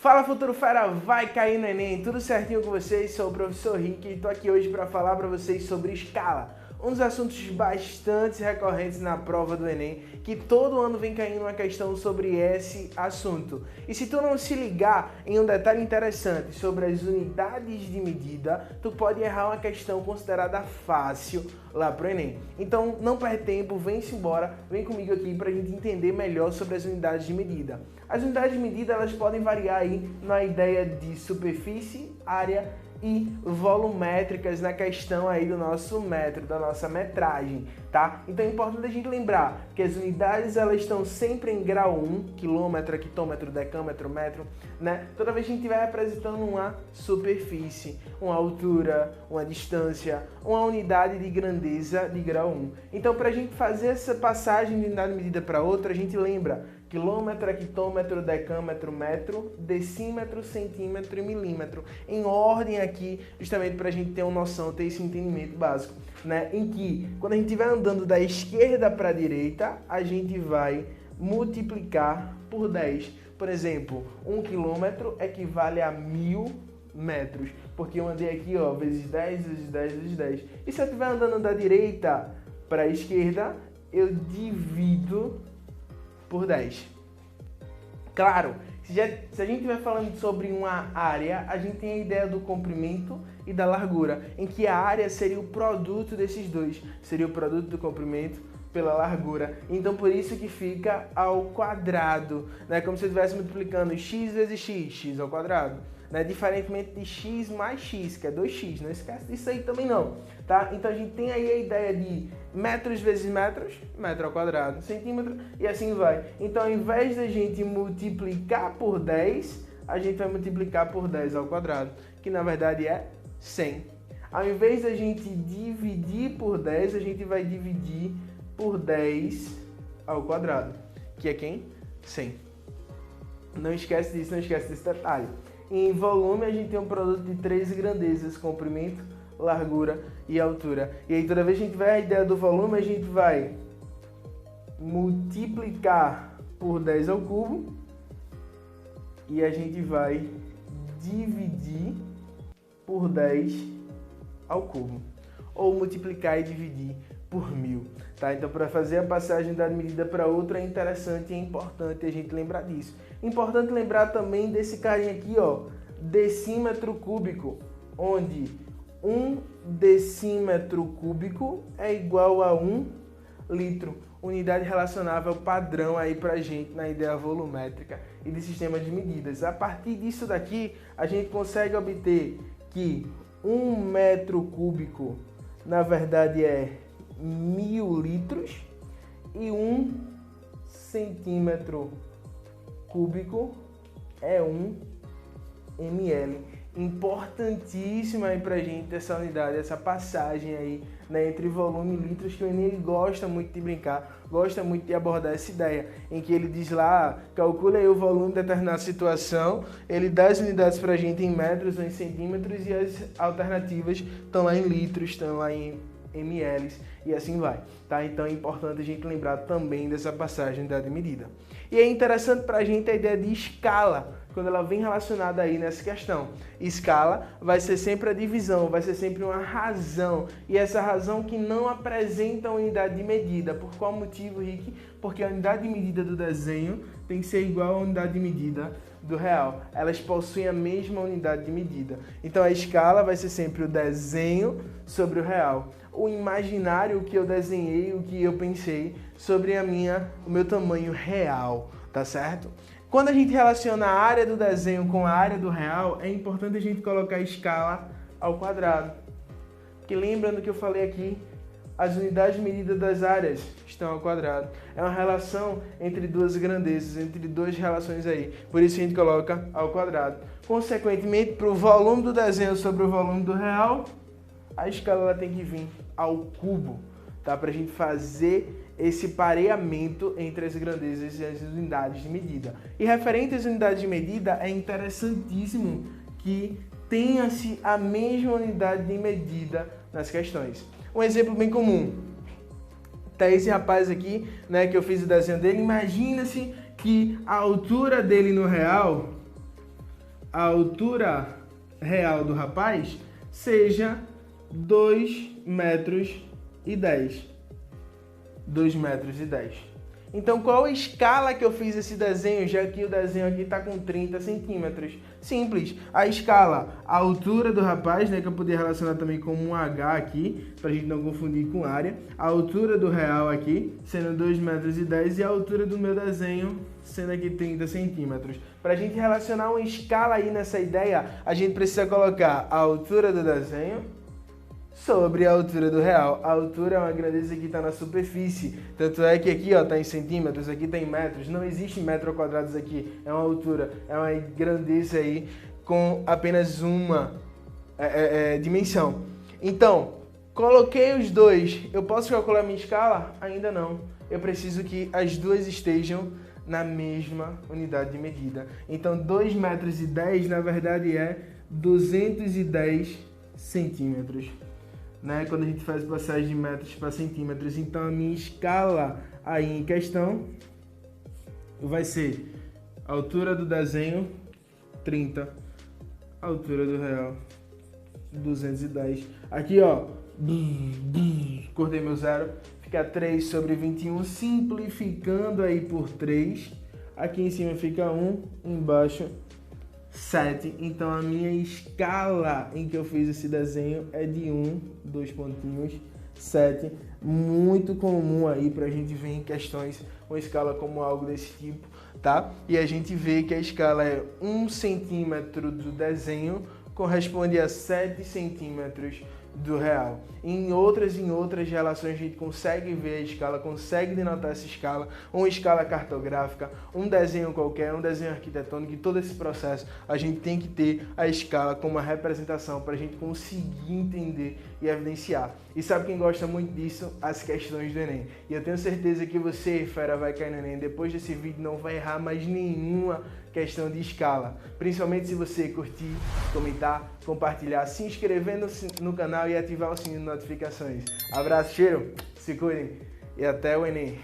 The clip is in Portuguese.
Fala Futuro Fera, vai cair no Enem, tudo certinho com vocês? Sou o professor Rick e estou aqui hoje para falar para vocês sobre escala. Um dos assuntos bastante recorrentes na prova do Enem, que todo ano vem caindo uma questão sobre esse assunto. E se tu não se ligar em um detalhe interessante sobre as unidades de medida, tu pode errar uma questão considerada fácil lá pro Enem. Então não perde tempo, vem-se embora, vem comigo aqui para a gente entender melhor sobre as unidades de medida. As unidades de medida elas podem variar aí na ideia de superfície, área e volumétricas na questão aí do nosso metro, da nossa metragem, tá? Então é importante a gente lembrar que as unidades elas estão sempre em grau 1, quilômetro, hectômetro, decâmetro, metro, né? Toda vez que a gente estiver representando uma superfície, uma altura, uma distância, uma unidade de grandeza de grau 1. Então para a gente fazer essa passagem de unidade de medida para outra, a gente lembra quilômetro, hectômetro, decâmetro, metro, decímetro, centímetro e milímetro. Em ordem aqui, justamente para a gente ter uma noção, ter esse entendimento básico, né? Em que, quando a gente estiver andando da esquerda para a direita, a gente vai multiplicar por 10. Por exemplo, 1 quilômetro equivale a 1000 metros, porque eu andei aqui, ó, vezes 10, vezes 10, vezes 10. E se eu estiver andando da direita para a esquerda, eu divido por 10. Claro, se a gente estiver falando sobre uma área, a gente tem a ideia do comprimento e da largura, em que a área seria o produto desses dois, seria o produto do comprimento pela largura. Então por isso que fica ao quadrado, né? Como se eu estivesse multiplicando x vezes x, x ao quadrado, né? Diferentemente de x mais x, que é 2x, não esquece disso aí também não, tá? Então a gente tem aí a ideia de metros vezes metros, metro ao quadrado, centímetro, e assim vai. Então ao invés da gente multiplicar por 10, a gente vai multiplicar por 10 ao quadrado, que na verdade é 100. Ao invés da gente dividir por 10, a gente vai dividir por 10 ao quadrado, que é quem? 100. Não esquece disso, não esquece desse detalhe. Em volume, a gente tem um produto de 3 grandezas, comprimento, largura e altura. E aí, toda vez que a gente vai a ideia do volume, a gente vai multiplicar por 10 ao cubo e a gente vai dividir por 10 ao cubo. Ou multiplicar e dividir por 1000, tá? Então, para fazer a passagem da medida para outra é interessante e é importante a gente lembrar disso. Importante lembrar também desse carinha aqui, ó, decímetro cúbico, onde 1 decímetro cúbico é igual a 1 litro, unidade relacionável padrão aí pra gente na ideia volumétrica e de sistema de medidas. A partir disso daqui, a gente consegue obter que 1 metro cúbico, na verdade, é 1000 litros e 1 centímetro cúbico é 1 ml. Importantíssima aí pra gente essa unidade, essa passagem aí, né, entre volume e litros, que o Enem ele gosta muito de brincar, gosta muito de abordar essa ideia, em que ele diz lá, calcula aí o volume de determinada situação, ele dá as unidades pra gente em metros ou em centímetros e as alternativas estão lá em litros, estão lá em ml e assim vai, tá? Então é importante a gente lembrar também dessa passagem da medida. E é interessante para a gente a ideia de escala, quando ela vem relacionada aí nessa questão. Escala vai ser sempre a divisão, vai ser sempre uma razão, e essa razão que não apresenta a unidade de medida. Por qual motivo, Rick? Porque a unidade de medida do desenho tem que ser igual à unidade de medida do real. Elas possuem a mesma unidade de medida. Então a escala vai ser sempre o desenho sobre o real. O imaginário que eu desenhei, o que eu pensei sobre o meu tamanho real, tá certo? Quando a gente relaciona a área do desenho com a área do real, é importante a gente colocar a escala ao quadrado. Porque lembrando que eu falei aqui, as unidades de medida das áreas estão ao quadrado. É uma relação entre duas grandezas, entre duas relações aí. Por isso a gente coloca ao quadrado. Consequentemente, para o volume do desenho sobre o volume do real, a escala ela tem que vir ao cubo, tá? Para a gente fazer esse pareamento entre as grandezas e as unidades de medida. E referente às unidades de medida, é interessantíssimo que tenha-se a mesma unidade de medida nas questões. Um exemplo bem comum, tá esse rapaz aqui, né, que eu fiz o desenho dele. Imagina-se que a altura dele no real a altura real do rapaz seja 2,10 metros. 2,10 metros. Então, qual a escala que eu fiz esse desenho, já que o desenho aqui está com 30 centímetros? Simples. A escala, a altura do rapaz, né, que eu poderia relacionar também com um H aqui, para a gente não confundir com área. A altura do real aqui, sendo 2,10 metros, e a altura do meu desenho, sendo aqui 30 centímetros. Para a gente relacionar uma escala aí nessa ideia, a gente precisa colocar a altura do desenho sobre a altura do real. A altura é uma grandeza que está na superfície. Tanto é que aqui está em centímetros, aqui está em metros. Não existe metros quadrados aqui. É uma altura, é uma grandeza aí com apenas uma dimensão. Então, coloquei os dois. Eu posso calcular minha escala? Ainda não. Eu preciso que as duas estejam na mesma unidade de medida. Então, 2,10 metros, na verdade, é 210 centímetros. Né, quando a gente faz passagem de metros para centímetros. Então a minha escala aí em questão vai ser a altura do desenho 30, a altura do real 210. Aqui cortei meu zero, fica 3 sobre 21, simplificando aí por 3. Aqui em cima fica 1, embaixo 7, então a minha escala em que eu fiz esse desenho é de 1, 2 pontinhos, 7, muito comum aí pra gente ver em questões uma escala como algo desse tipo, tá? E a gente vê que a escala é 1 centímetro do desenho corresponde a 7 centímetros do real. Em outras relações a gente consegue ver a escala, consegue denotar essa escala, uma escala cartográfica, um desenho qualquer, um desenho arquitetônico, e todo esse processo a gente tem que ter a escala como uma representação para a gente conseguir entender e evidenciar. E sabe quem gosta muito disso? As questões do Enem. E eu tenho certeza que você, fera, vai cair no Enem. Depois desse vídeo não vai errar mais nenhuma questão de escala. Principalmente se você curtir, comentar, compartilhar, se inscrever no canal e ativar o sininho de notificações. Abraço, cheiro, se cuidem e até o Enem.